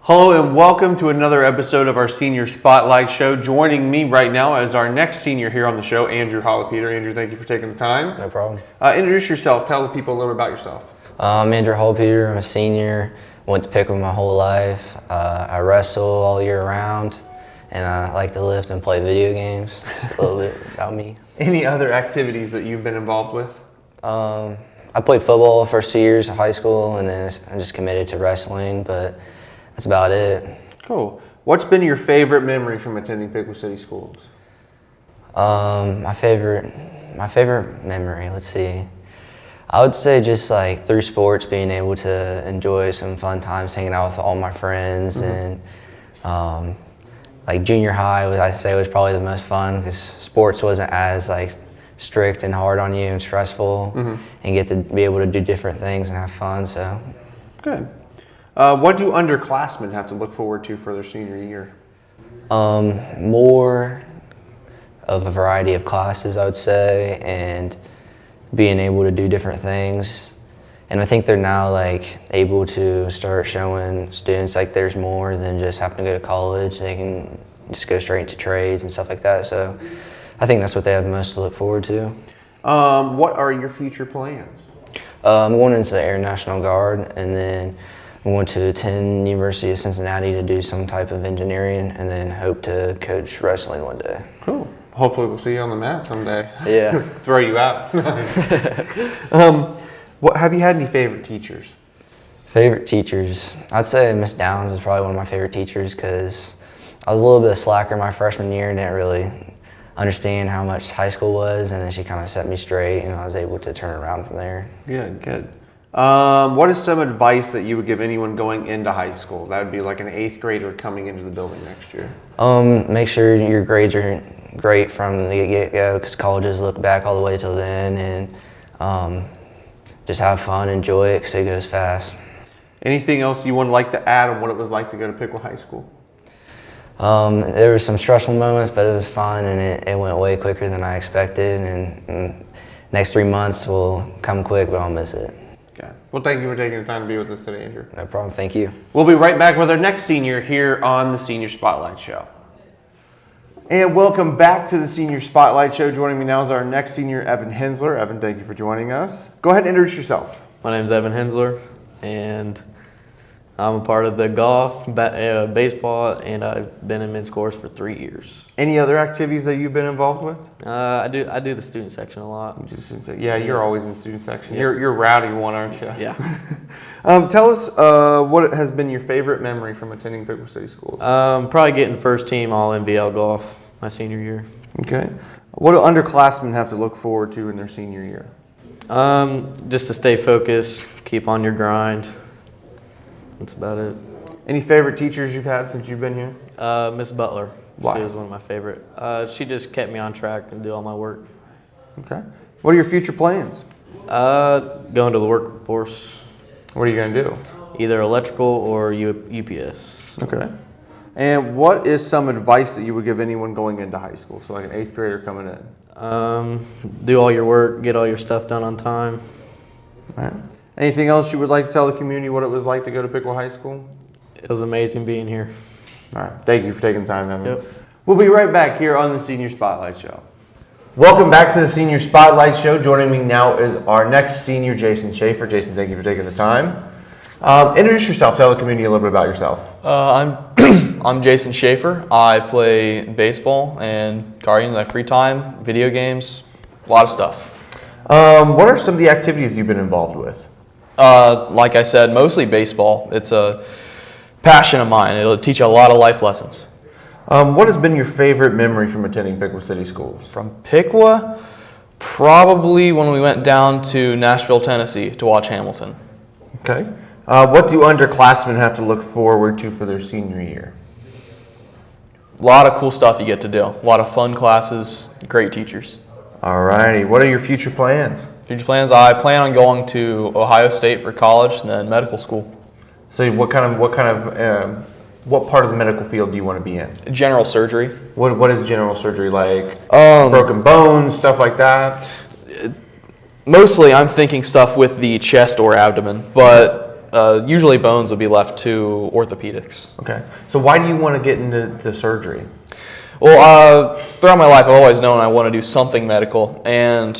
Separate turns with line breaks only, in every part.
Hello and welcome to another episode of our Senior Spotlight Show. Joining me right now is our next senior here on the show, Andrew Holla. Andrew, thank you for taking the time.
No problem.
Introduce yourself. Tell the people a little bit about yourself.
I'm Andrew Holla. I'm a senior. Went to Pickwick my whole life. I wrestle all year round, and I like to lift and play video games. Just a little bit about me.
Any other activities that you've been involved with?
I played football the first 2 years of high school, and then I just committed to wrestling, but that's about it.
Cool. What's been your favorite memory from attending Pickwick City Schools?
My favorite memory, let's see. I would say just like through sports, being able to enjoy some fun times hanging out with all my friends, and like junior high, I'd say was probably the most fun because sports wasn't as like strict and hard on you and stressful, and get to be able to do different things and have fun. So
good. What do underclassmen have to look forward to for their senior year?
More of a variety of classes, I would say, and being able to do different things. And I think they're now like able to start showing students like there's more than just having to go to college. They can just go straight into trades and stuff like that. So I think that's what they have most to look forward to.
What are your future plans?
I'm going into the Air National Guard, and then I'm going to attend University of Cincinnati to do some type of engineering, and then hope to coach wrestling one day.
Cool. Hopefully we'll see you on the mat someday.
Yeah.
Throw you out. What have you had any favorite teachers?
Favorite teachers? I'd say Miss Downs is probably one of my favorite teachers because I was a little bit slacker my freshman year and didn't really understand how much high school was, and then she kind of set me straight, and I was able to turn around from there.
Good. What is some advice that you would give anyone going into high school? That would be like an 8th grader coming into the building next year.
Make sure your grades are great from the get-go, because colleges look back all the way till then, and just have fun, enjoy it, because it goes fast. Anything
else you would like to add on what it was like to go to Pickwick High School?
There were some stressful moments, but it was fun, and it went way quicker than I expected, and next 3 months will come quick, but I'll miss it.
Okay. Well, thank you for taking the time to be with us today, Andrew.
No problem. Thank you.
We'll be right back with our next senior here on the Senior Spotlight Show. And welcome back to the Senior Spotlight Show. Joining me now is our next senior, Evan Hendler. Evan, thank you for joining us. Go ahead and introduce yourself.
My name is Evan Hendler, and I'm a part of the golf, baseball, and I've been in men's course for 3 years.
Any other activities that you've been involved with?
I do the student section a lot.
You're always in the student section. Yeah. You're a rowdy one, aren't you?
Yeah.
Tell us what has been your favorite memory from attending Pickwick City Schools?
Probably getting first team all NBL golf my senior year.
Okay. What do underclassmen have to look forward to in their senior year?
Just to stay focused, keep on your grind. That's about it.
Any favorite teachers you've had since you've been here?
Miss Butler.
Why?
She was one of my favorite. She just kept me on track and do all my work.
Okay. What are your future plans?
Going to the workforce.
What are you going to do?
Either electrical or UPS.
Okay. And what is some advice that you would give anyone going into high school? So like an 8th grader coming in.
Do all your work, get all your stuff done on time.
All right. Anything else you would like to tell the community what it was like to go to Pickwick High School?
It was amazing being here.
All right. Thank you for taking the time, Evan.
Yep.
We'll be right back here on the Senior Spotlight Show. Welcome back to the Senior Spotlight Show. Joining me now is our next senior, Jason Schaeffer. Jason, thank you for taking the time. Introduce yourself. Tell the community a little bit about yourself.
I'm Jason Schaeffer. I play baseball and cardio in my free time, video games, a lot of stuff.
What are some of the activities you've been involved with?
Like I said, mostly baseball. It's a passion of mine. It'll teach you a lot of life lessons.
What has been your favorite memory from attending Pickwick City Schools?
From Pickwick, probably when we went down to Nashville, Tennessee to watch Hamilton.
Okay. What do underclassmen have to look forward to for their senior year?
A lot of cool stuff you get to do. A lot of fun classes, great teachers.
All righty. What are your future plans?
Future plans, I plan on going to Ohio State for college and then medical school.
So what part of the medical field do you want to be in?
General surgery.
What is general surgery like? Broken bones, stuff like that?
Mostly I'm thinking stuff with the chest or abdomen, but Usually bones would be left to orthopedics.
Okay. So why do you want to get into surgery?
Well, throughout my life, I've always known I want to do something medical, and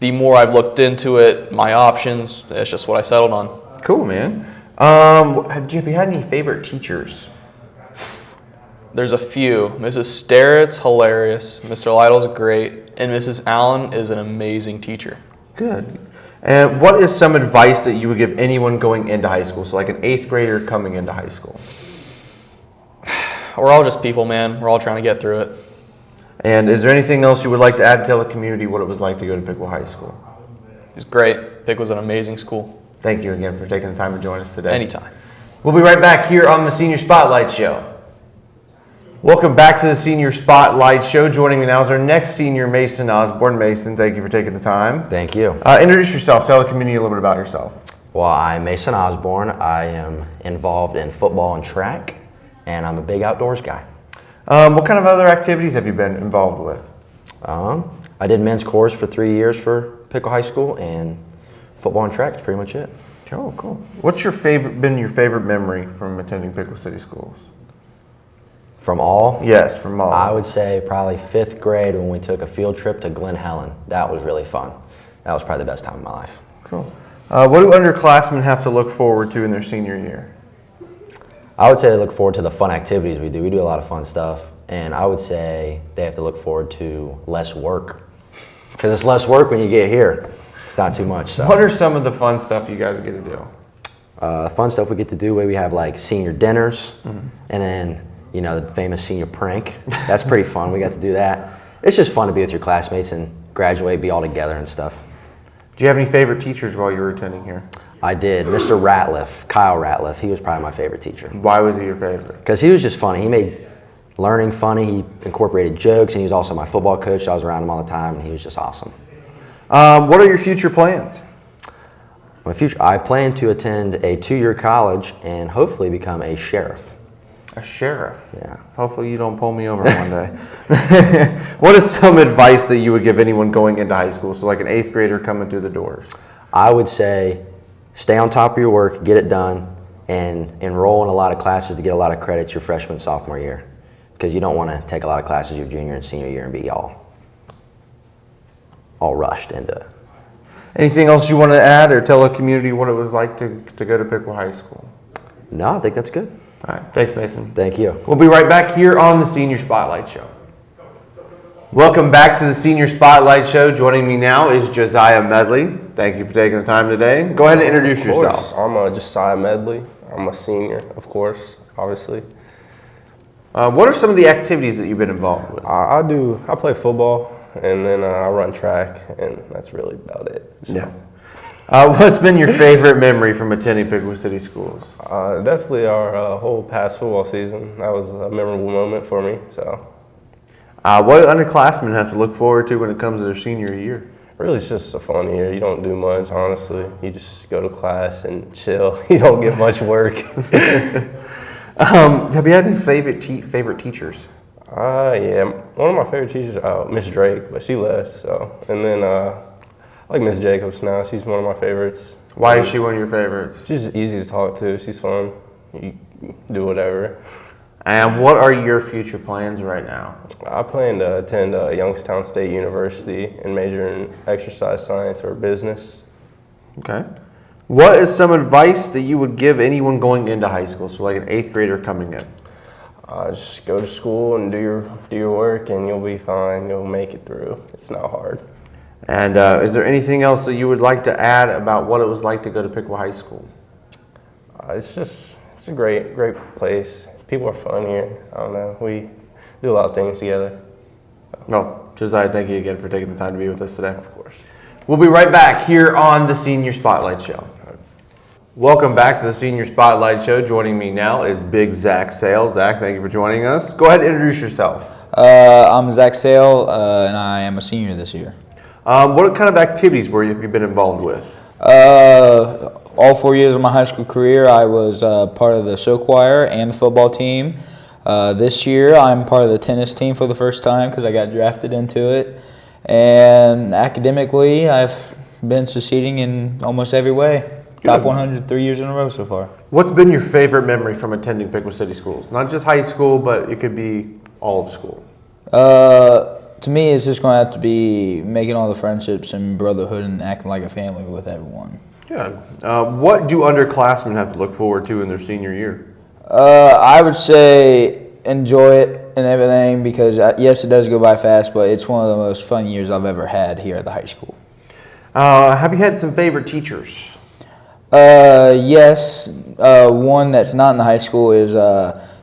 the more I've looked into it, my options, it's just what I settled on.
Cool, man. Have you had any favorite teachers?
There's a few. Mrs. Starrett's hilarious. Mr. Lytle's great, and Mrs. Allen is an amazing teacher.
Good. And what is some advice that you would give anyone going into high school? So like an 8th grader coming into high school.
We're all just people, man. We're all trying to get through it.
And is there anything else you would like to add to tell the community what it was like to go to Pickle High School?
It was great. Pick was an amazing school.
Thank you again for taking the time to join us today.
Anytime.
We'll be right back here on the Senior Spotlight Show. Welcome back to the Senior Spotlight Show. Joining me now is our next senior, Mason Osborne. Mason, thank you for taking the time.
Thank you.
Introduce yourself. Tell the community a little bit about yourself.
Well, I'm Mason Osborne. I am involved in football and track, and I'm a big outdoors guy.
What kind of other activities have you been involved with?
I did men's chorus for 3 years for Pickle High School, and football and track is pretty much it.
Cool. What's your favorite memory from attending Pickle City Schools?
From all?
Yes, from all.
I would say probably 5th grade when we took a field trip to Glen Helen. That was really fun. That was probably the best time of my life.
Cool. What do underclassmen have to look forward to in their senior year?
I would say they look forward to the fun activities we do. We do a lot of fun stuff. And I would say they have to look forward to less work. Because it's less work when you get here. It's not too much. So.
What are some of the fun stuff you guys get to do?
Fun stuff we get to do, where we have like senior dinners, and then, you know, the famous senior prank. That's pretty fun. We got to do that. It's just fun to be with your classmates and graduate, be all together and stuff.
Do you have any favorite teachers while you were attending here?
I did. Mr. Ratliff, Kyle Ratliff, he was probably my favorite teacher.
Why was he your favorite?
Because he was just funny. He made learning funny. He incorporated jokes, and he was also my football coach. So I was around him all the time, and he was just awesome.
What are your future plans?
My future, I plan to attend a 2-year college and hopefully become a sheriff.
A sheriff?
Yeah.
Hopefully you don't pull me over one day. What is some advice that you would give anyone going into high school? So like an 8th grader coming through the doors.
I would say stay on top of your work, get it done, and enroll in a lot of classes to get a lot of credits your freshman, sophomore year. Because you don't want to take a lot of classes your junior and senior year and be all rushed into it.
Anything else you want to add or tell the community what it was like to go to Pickle High School?
No, I think that's good.
All right. Thanks, Mason.
Thank you.
We'll be right back here on the Senior Spotlight Show. Welcome back to the Senior Spotlight Show. Joining me now is Josiah Medley. Thank you for taking the time today. Go ahead and introduce yourself.
I'm Josiah Medley. I'm a senior, of course, obviously.
What are some of the activities that you've been involved with?
I play football, and then I run track, and that's really about it. So.
Yeah. What's been your favorite memory from attending Pickle City Schools?
Definitely our whole past football season. That was a memorable moment for me. So,
what do underclassmen have to look forward to when it comes to their senior year?
really, it's just a fun year. You don't do much, honestly. You just go to class and chill. You don't get much work.
Have you had any favorite teachers?
Yeah, one of my favorite teachers, Miss Drake, but she left. So, and then I like Miss Jacobs now. She's one of my favorites.
Why is she one of your favorites?
She's easy to talk to. She's fun. You do whatever.
And what are your future plans right now?
I plan to attend Youngstown State University and major in exercise science or business.
Okay. What is some advice that you would give anyone going into high school? So like an 8th grader coming in.
Just go to school and do your work, and you'll be fine. You'll make it through. It's not hard.
And is there anything else that you would like to add about what it was like to go to Pickle High School?
It's a great place. People are fun here. I don't know. We do a lot of things together.
No, Josiah, thank you again for taking the time to be with us today.
Of course.
We'll be right back here on the Senior Spotlight Show. Welcome back to the Senior Spotlight Show. Joining me now is Big Zach Sale. Zach, thank you for joining us. Go ahead and introduce yourself.
I'm Zach Sale, and I am a senior this year.
What kind of activities have you been involved with?
All 4 years of my high school career, I was part of the show choir and the football team. This year, I'm part of the tennis team for the first time because I got drafted into it. And academically, I've been succeeding in almost every way. Top 100 3 years in a row so far.
What's been your favorite memory from attending Piqua City schools? Not just high school, but it could be all of school.
To me, it's just going to have to be making all the friendships and brotherhood and acting like a family with everyone.
Yeah. What do underclassmen have to look forward to in their senior year?
I would say enjoy it and everything because, yes, it does go by fast, but it's one of the most fun years I've ever had here at the high school.
Have you had some favorite teachers?
Yes. One that's not in the high school is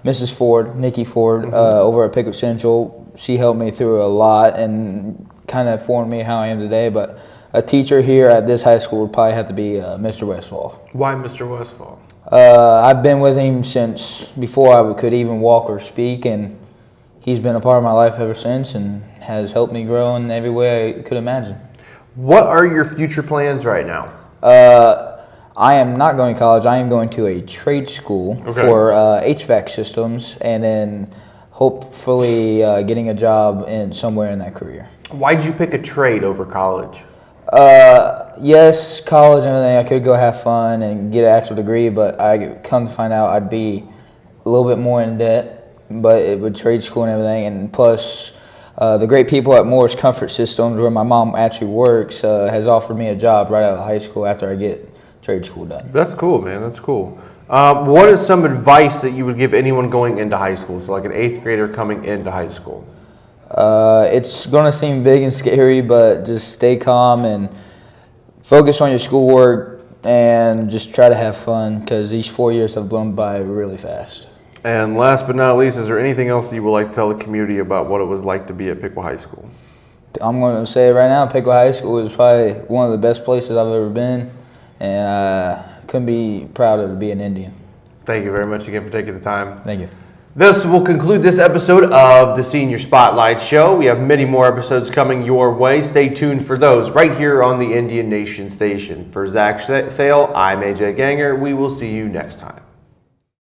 Mrs. Ford, Nikki Ford, over at Pickett Central. She helped me through a lot and kind of formed me how I am today. But a teacher here at this high school would probably have to be Mr. Westfall.
Why Mr. Westfall?
I've been with him since before I could even walk or speak, and he's been a part of my life ever since and has helped me grow in every way I could imagine.
What are your future plans right now?
I am not going to college. I am going to a trade school for HVAC systems, and then hopefully getting a job somewhere in that career.
Why'd you pick a trade over college?
Yes, college and everything, I could go have fun and get an actual degree, but I come to find out I'd be a little bit more in debt, but it would trade school and everything, and plus the great people at Moore's Comfort Systems, where my mom actually works, has offered me a job right out of high school after I get trade school done.
That's cool, man. That's cool. What is some advice that you would give anyone going into high school? So like an 8th grader coming into high school.
It's going to seem big and scary, but just stay calm and focus on your schoolwork and just try to have fun because these 4 years have blown by really fast.
And last but not least, is there anything else you would like to tell the community about what it was like to be at Piqua High School?
I'm going to say it right now, Piqua High School is probably one of the best places I've ever been, and I couldn't be prouder to be an Indian.
Thank you very much again for taking the time.
Thank you.
This will conclude this episode of the Senior Spotlight Show. We have many more episodes coming your way. Stay tuned for those right here on the Indian Nation station. For Zach Sale, I'm AJ Ganger. We will see you next time.